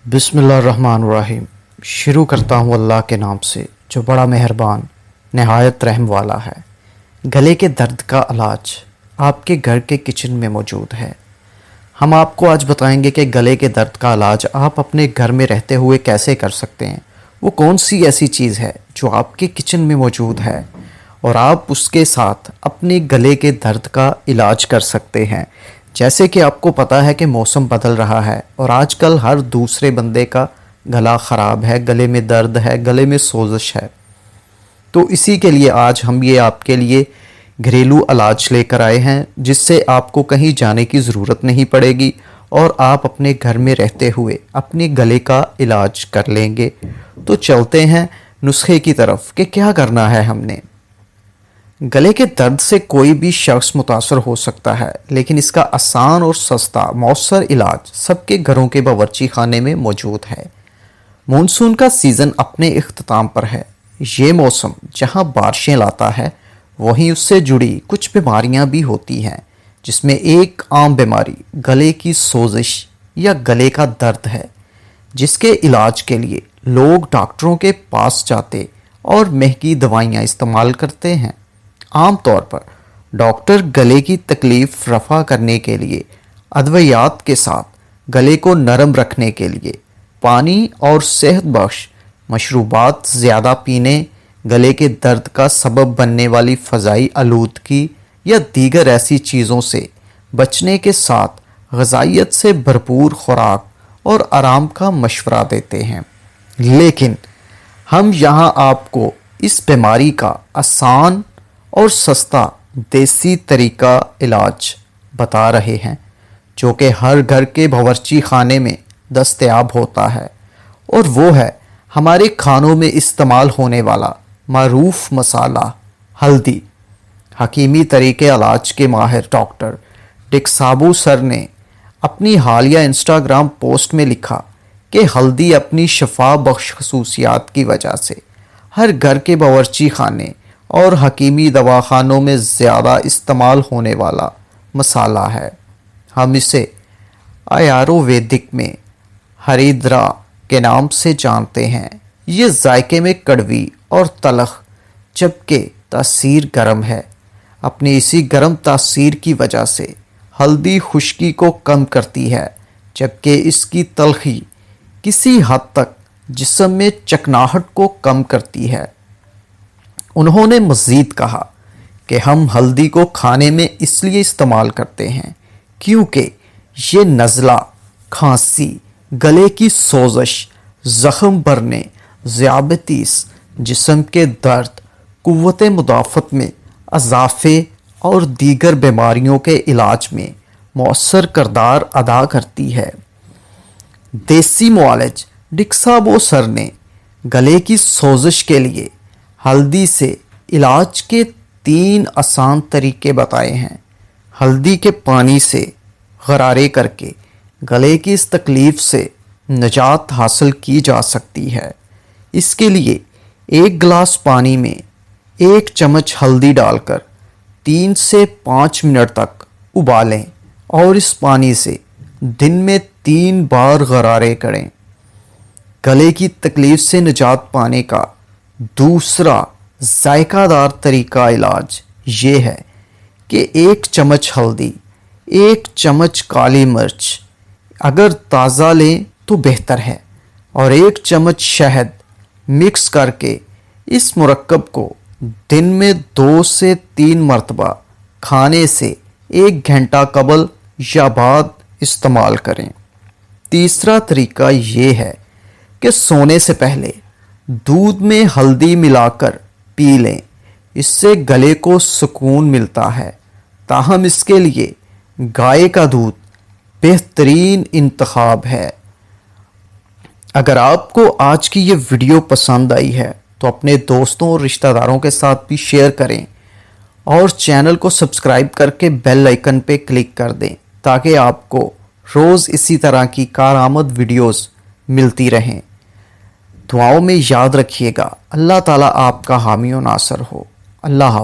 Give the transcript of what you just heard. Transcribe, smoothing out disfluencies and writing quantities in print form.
बिस्मिल्लाहिर्रहमानिर्रहीम। शुरू करता हूँ अल्लाह के नाम से जो बड़ा मेहरबान नहायत रहम वाला है। गले के दर्द का इलाज आपके घर के किचन में मौजूद है। हम आपको आज बताएंगे कि गले के दर्द का इलाज आप अपने घर में रहते हुए कैसे कर सकते हैं। वो कौन सी ऐसी चीज़ है जो आपके किचन में मौजूद है और आप उसके साथ अपने गले के दर्द का इलाज कर सकते हैं। जैसे कि आपको पता है कि मौसम बदल रहा है और आजकल हर दूसरे बंदे का गला ख़राब है, गले में दर्द है, गले में सोजिश है। तो इसी के लिए आज हम ये आपके लिए घरेलू इलाज लेकर आए हैं जिससे आपको कहीं जाने की ज़रूरत नहीं पड़ेगी और आप अपने घर में रहते हुए अपने गले का इलाज कर लेंगे। तो चलते हैं नुस्खे की तरफ कि क्या करना है हमने। गले के दर्द से कोई भी शख्स मुतासर हो सकता है, लेकिन इसका आसान और सस्ता मौसर इलाज सबके घरों के बावर्ची खाने में मौजूद है। मानसून का सीज़न अपने इख्तिताम पर है। ये मौसम जहां बारिशें लाता है वहीं उससे जुड़ी कुछ बीमारियां भी होती हैं, जिसमें एक आम बीमारी गले की सोजिश या गले का दर्द है, जिसके इलाज के लिए लोग डॉक्टरों के पास जाते और महंगी दवाइयाँ इस्तेमाल करते हैं। आम तौर पर डॉक्टर गले की तकलीफ़ रफ़ा करने के लिए अद्वियात के साथ गले को नरम रखने के लिए पानी और सेहत बख्श मशरूबात ज़्यादा पीने, गले के दर्द का सबब बनने वाली फ़ज़ाई आलूदगी या दीगर ऐसी चीज़ों से बचने के साथ ग़िज़ाइयत से भरपूर खुराक और आराम का मशवरा देते हैं। लेकिन हम यहाँ आपको इस बीमारी का आसान और सस्ता देसी तरीका इलाज बता रहे हैं जो कि हर घर के बावर्ची खाने में दस्तयाब होता है, और वो है हमारे खानों में इस्तेमाल होने वाला मारूफ मसाला हल्दी। हकीमी तरीके इलाज के माहिर डॉक्टर डिक्साबू सर ने अपनी हालिया इंस्टाग्राम पोस्ट में लिखा कि हल्दी अपनी शफा बख्श खसूसियात की वजह से हर घर के बावर्ची खाने और हकीमी दवाखानों में ज़्यादा इस्तेमाल होने वाला मसाला है। हम इसे आयुर्वेदिक में हरिद्रा के नाम से जानते हैं। ये जायके में कड़वी और तलख जबकि तासीर गर्म है। अपनी इसी गर्म तासीर की वजह से हल्दी खुश्की को कम करती है, जबकि इसकी तलखी किसी हद तक जिस्म में चकनाहट को कम करती है। उन्होंने मज़ीद कहा कि हम हल्दी को खाने में इसलिए इस्तेमाल करते हैं क्योंकि ये नज़ला, खांसी, गले की सोजिश, ज़ख़म भरने, ज़ियाबतीस, जिस्म के दर्द, क़ुव्वत मुदाफ़त में इज़ाफ़े और दीगर बीमारियों के इलाज में मौसर किरदार अदा करती है। देसी मुआलिज डिक्साबो सर ने गले की सोजिश के लिए हल्दी से इलाज के 3 आसान तरीके बताए हैं। हल्दी के पानी से गरारे करके गले की इस तकलीफ़ से निजात हासिल की जा सकती है। इसके लिए 1 गिलास पानी में 1 चम्मच हल्दी डालकर 3 से 5 मिनट तक उबालें और इस पानी से दिन में 3 बार गरारे करें। गले की तकलीफ़ से निजात पाने का दूसरा जायकादार तरीका इलाज ये है कि 1 चम्मच हल्दी, 1 चम्मच काली मिर्च अगर ताज़ा लें तो बेहतर है, और 1 चम्मच शहद मिक्स करके इस मुरक्कब को दिन में 2 से 3 मरतबा खाने से 1 घंटा कबल या बाद इस्तेमाल करें। तीसरा तरीका ये है कि सोने से पहले दूध में हल्दी मिलाकर पी लें। इससे गले को सुकून मिलता है। ताहम इसके लिए गाय का दूध बेहतरीन इंतखाब है। अगर आपको आज की ये वीडियो पसंद आई है तो अपने दोस्तों और रिश्तेदारों के साथ भी शेयर करें और चैनल को सब्सक्राइब करके बेल आइकन पे क्लिक कर दें ताकि आपको रोज़ इसी तरह की कारआमद वीडियोस मिलती रहें। दुआओं में याद रखिएगा। अल्लाह ताला आपका हामी और नासर हो। अल्लाह हाफ़िज़।